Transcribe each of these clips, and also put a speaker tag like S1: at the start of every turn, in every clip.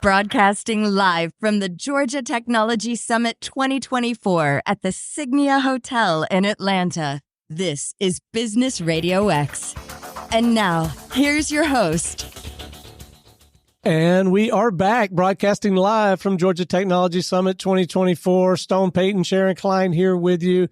S1: Broadcasting live from the Georgia Technology Summit 2024 at the Signia Hotel in Atlanta. This is Business Radio X. And now, here's your host.
S2: And we are back broadcasting live from Georgia Technology Summit 2024. Stone Payton, Sharon Klein here with you.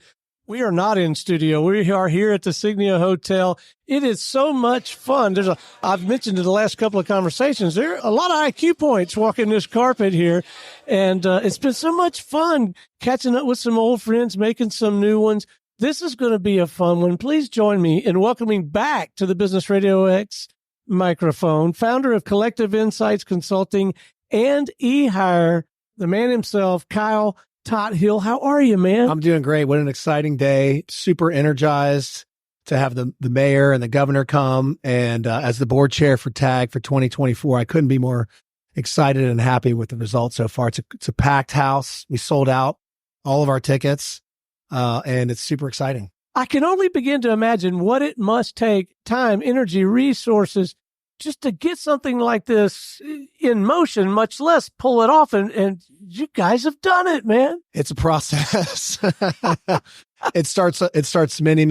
S2: We are not in studio. We are here at the Signia Hotel. It is so much fun. I've mentioned in the last couple of conversations, there are a lot of IQ points walking this carpet here. And it's been so much fun catching up with some old friends, making some new ones. This is going to be a fun one. Please join me in welcoming back to the Business Radio X microphone, founder of Collective Insights Consulting and eHire, the man himself, Kyle Tot-Hill. How are you, man?
S3: I'm doing great. What an exciting day. Super energized to have the mayor and the governor come. And as the board chair for TAG for 2024, I couldn't be more excited and happy with the results so far. It's a packed house. We sold out all of our tickets, and it's super exciting.
S2: I can only begin to imagine what it must take, time, energy, resources, just to get something like this in motion, much less pull it off. And you guys have done it, man.
S3: It's a process. It starts many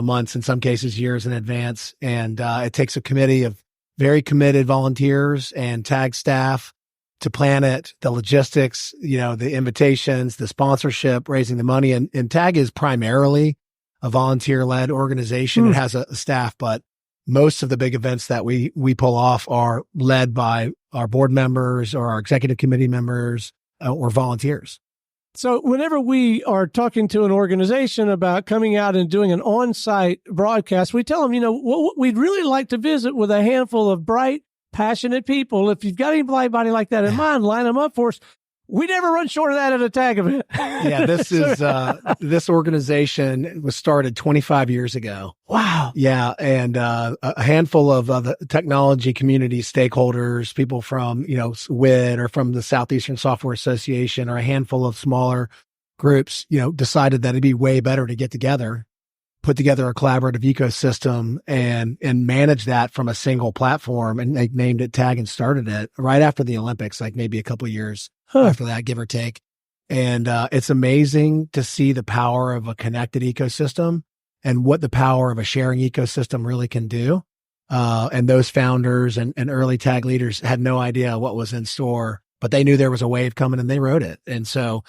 S3: months, in some cases years in advance. And it takes a committee of very committed volunteers and TAG staff to plan it, the logistics, the invitations, the sponsorship, raising the money. And TAG is primarily a volunteer-led organization. It has a staff, but most of the big events that we pull off are led by our board members or our executive committee members or volunteers.
S2: So whenever we are talking to an organization about coming out and doing an on-site broadcast, we tell them, what we'd really like to visit with a handful of bright, passionate people. If you've got anybody like that in mind, line them up for us. We never run short of that at a TAG event.
S3: Yeah, this organization was started 25 years ago.
S2: Wow.
S3: Yeah, and a handful of the technology community stakeholders, people from WID or from the Southeastern Software Association, or a handful of smaller groups, decided that it'd be way better to get together, put together a collaborative ecosystem, and manage that from a single platform. And they named it TAG and started it right after the Olympics, like maybe a couple of years after that, give or take. And it's amazing to see the power of a connected ecosystem and what the power of a sharing ecosystem really can do. And those founders and early TAG leaders had no idea what was in store, but they knew there was a wave coming and they rode it. And so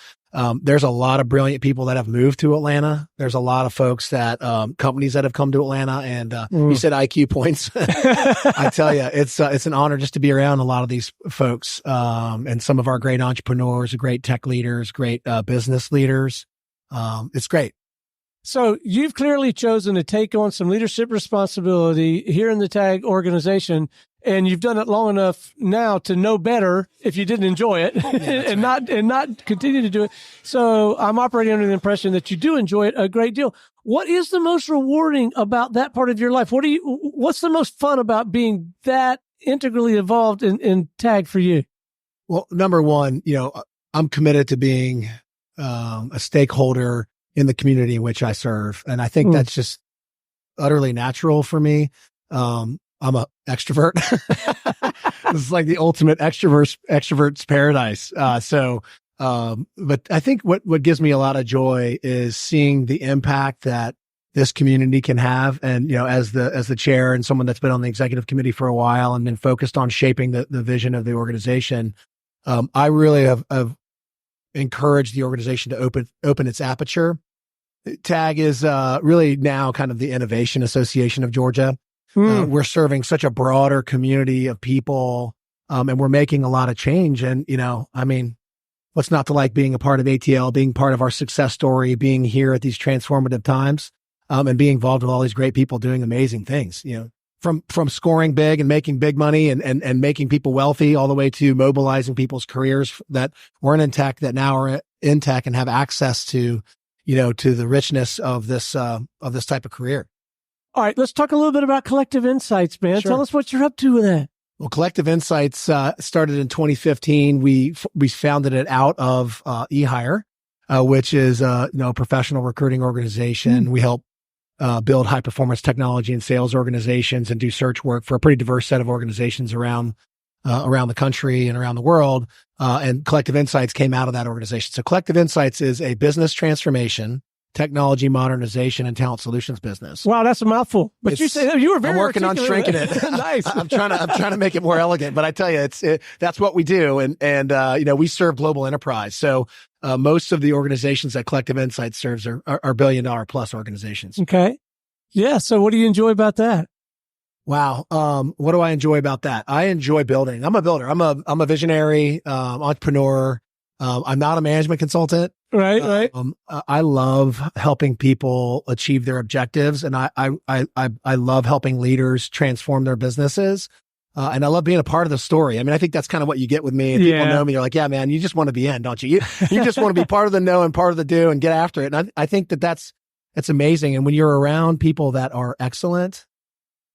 S3: there's a lot of brilliant people that have moved to Atlanta. There's a lot of folks that companies that have come to Atlanta, and you said IQ points. I tell you, it's an honor just to be around a lot of these folks, and some of our great entrepreneurs, great tech leaders, great business leaders. It's great.
S2: So you've clearly chosen to take on some leadership responsibility here in the TAG organization. And you've done it long enough now to know better if you didn't enjoy it, and not continue to do it. So I'm operating under the impression that you do enjoy it a great deal. What is the most rewarding about that part of your life? What's the most fun about being that integrally involved in TAG for you?
S3: Well, number one, I'm committed to being a stakeholder in the community in which I serve, and I think that's just utterly natural for me. I'm a extrovert. This is like the ultimate extrovert's paradise. But I think what gives me a lot of joy is seeing the impact that this community can have. And, as the chair and someone that's been on the executive committee for a while and been focused on shaping the vision of the organization, I really have encouraged the organization to open its aperture. TAG is really now kind of the Innovation Association of Georgia. We're serving such a broader community of people, and we're making a lot of change. And, what's not to like being a part of ATL, being part of our success story, being here at these transformative times, and being involved with all these great people doing amazing things, from scoring big and making big money and making people wealthy, all the way to mobilizing people's careers that weren't in tech, that now are in tech and have access to, to the richness of this type of career.
S2: All right, let's talk a little bit about Collective Insights, man. Sure. Tell us what you're up to with that.
S3: Well, Collective Insights started in 2015. We founded it out of eHire, which is a professional recruiting organization. We help build high performance technology and sales organizations and do search work for a pretty diverse set of organizations around around the country and around the world. And Collective Insights came out of that organization. So Collective Insights is a business transformation, technology modernization, and talent solutions business.
S2: Wow, that's a mouthful. But you said you were very
S3: I'm working on shrinking it.
S2: Nice.
S3: I'm trying to make it more elegant. But I tell you, that's what we do. And we serve global enterprise. So most of the organizations that Collective Insights serves are $1 billion plus organizations.
S2: Okay. Yeah. So what do you enjoy about that?
S3: Wow. What do I enjoy about that? I enjoy building. I'm a builder. I'm a visionary, entrepreneur. I'm not a management consultant.
S2: Right.
S3: I love helping people achieve their objectives, and I love helping leaders transform their businesses. And I love being a part of the story. I mean, I think that's kind of what you get with me. And people know me. You're like, yeah, man, you just want to be in, don't you? You just want to be part of the know and part of the do and get after it. And I think that's amazing. And when you're around people that are excellent,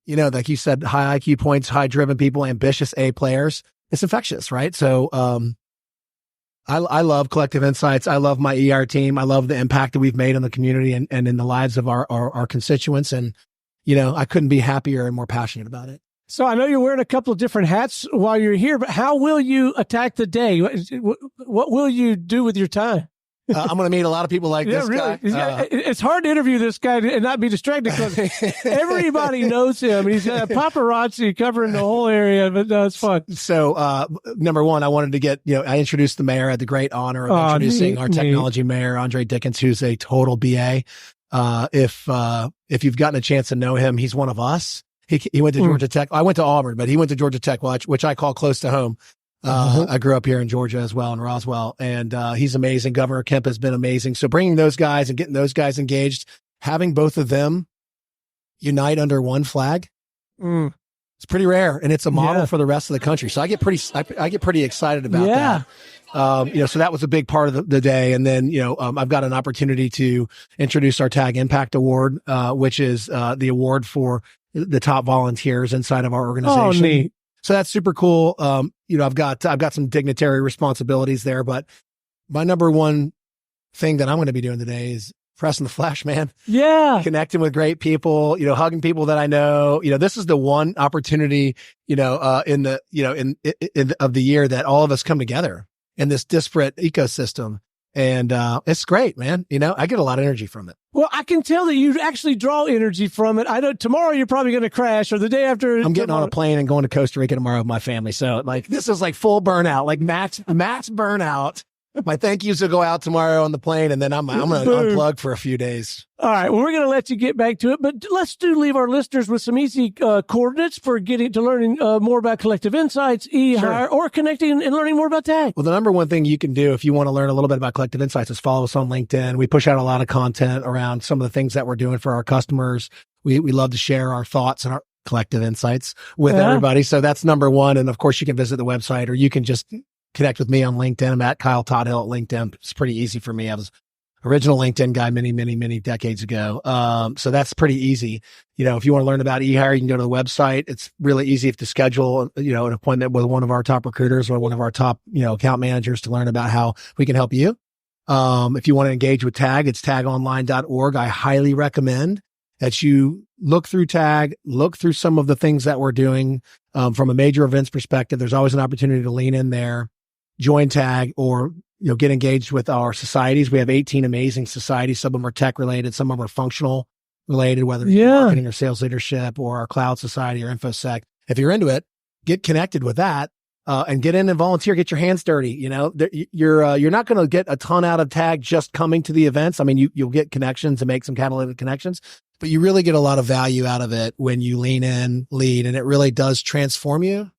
S3: like you said, high IQ points, high driven people, ambitious A players, it's infectious, right? So, I love Collective Insights. I love my ER team. I love the impact that we've made in the community and in the lives of our constituents. And, I couldn't be happier and more passionate about it.
S2: So I know you're wearing a couple of different hats while you're here, but how will you attack the day? What will you do with your time?
S3: I'm going to meet a lot of people like this
S2: really.
S3: guy.
S2: It's hard to interview this guy and not be distracted because everybody knows him. He's got paparazzi covering the whole area, but no, it's fun.
S3: So, number one, I wanted to get, I introduced the mayor. I had the great honor of introducing our technology mayor, Andre Dickens, who's a total BA. If you've gotten a chance to know him, he's one of us. He went to Georgia Tech. I went to Auburn, but he went to Georgia Tech, which I call close to home. I grew up here in Georgia as well, in Roswell, and he's amazing. Governor Kemp has been amazing. So bringing those guys and getting those guys engaged, having both of them unite under one flag, it's pretty rare, and it's a model for the rest of the country. So I get pretty excited about that. So that was a big part of the day. And then, I've got an opportunity to introduce our Tag Impact Award, which is the award for the top volunteers inside of our organization.
S2: Oh, neat.
S3: So that's super cool. I've got some dignitary responsibilities there, but my number one thing that I'm going to be doing today is pressing the flesh, man.
S2: Yeah.
S3: Connecting with great people, hugging people that I know. This is the one opportunity, in the of the year that all of us come together in this disparate ecosystem. And it's great, man. I get a lot of energy from it.
S2: Well, I can tell that you actually draw energy from it. I know tomorrow you're probably going to crash, or the day after.
S3: I'm getting on a plane and going to Costa Rica tomorrow with my family. So this is like full burnout, like max burnout. My thank yous will go out tomorrow on the plane, and then I'm going to unplug for a few days.
S2: All right. Well, we're going to let you get back to it, but let's leave our listeners with some easy coordinates for getting to learning more about Collective Insights, eHire, or connecting and learning more about Tag.
S3: Well, the number one thing you can do if you want to learn a little bit about Collective Insights is follow us on LinkedIn. We push out a lot of content around some of the things that we're doing for our customers. We love to share our thoughts and our Collective Insights with everybody. So that's number one. And of course, you can visit the website, or you can just connect with me on LinkedIn. I'm at Kyle Todd Hill at LinkedIn. It's pretty easy for me. I was original LinkedIn guy many, many, many decades ago. So that's pretty easy. If you want to learn about eHire, you can go to the website. It's really easy to schedule, an appointment with one of our top recruiters or one of our top, account managers to learn about how we can help you. If you want to engage with Tag, it's tagonline.org. I highly recommend that you look through Tag, look through some of the things that we're doing from a major events perspective. There's always an opportunity to lean in there, join Tag, or get engaged with our societies. We have 18 amazing societies. Some of them are tech related, some of them are functional related, whether it's marketing or sales leadership or our cloud society or InfoSec. If you're into it, get connected with that and get in and volunteer. Get your hands dirty. You're not going to get a ton out of Tag just coming to the events. I mean, you'll get connections and make some catalytic connections, but you really get a lot of value out of it when you lean in, lead, and it really does transform you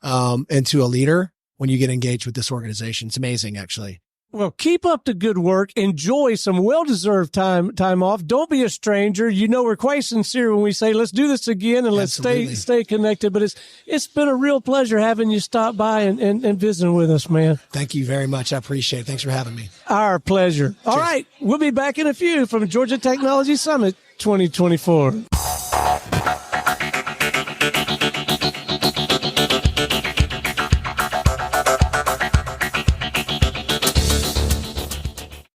S3: into a leader when you get engaged with this organization. It's amazing, actually.
S2: Well, keep up the good work. Enjoy some well-deserved time off. Don't be a stranger. We're quite sincere when we say, let's do this again and let's stay connected. But it's been a real pleasure having you stop by and visiting with us, man.
S3: Thank you very much. I appreciate it. Thanks for having me.
S2: Our pleasure. All right. We'll be back in a few from Georgia Technology Summit 2024.